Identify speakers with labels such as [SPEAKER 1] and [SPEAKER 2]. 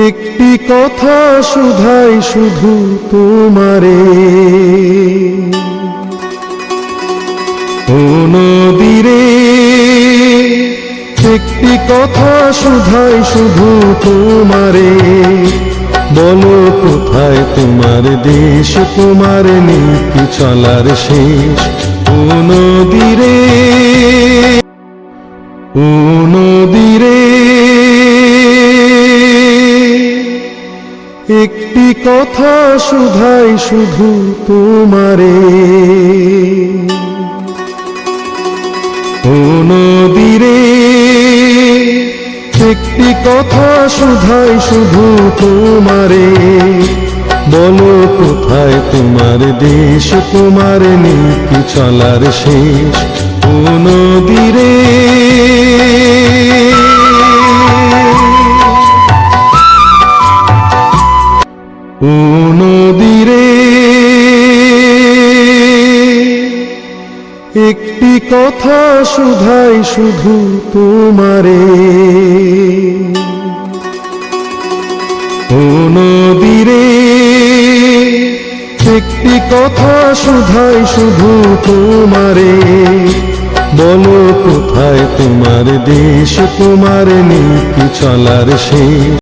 [SPEAKER 1] একটি কথা শুধাই শুধু তোমারে, ও নদীরে একটি কথা শুধাই শুধু তোমারে। বলো কোথায় তোমার দেশ, তোমার নীতি চলার শেষ। ও নদীরে, ও নদীরে একটি কথা শুধাই শুধু তোমারে। ও নদীরে একটি কথা শুধাই শুধু তোমারে। বলো কোথায় তোমার দেশ, তোমার নীতি চলার শেষ। ও নদীরে, ও নদীরে একটি কথা শুধাই শুধু তোমারে। ও নদীরে একটি কথা শুধাই শুধু তোমারে। বলো কোথায় তোমার দেশ, তোমার নীতি চলার শেষ।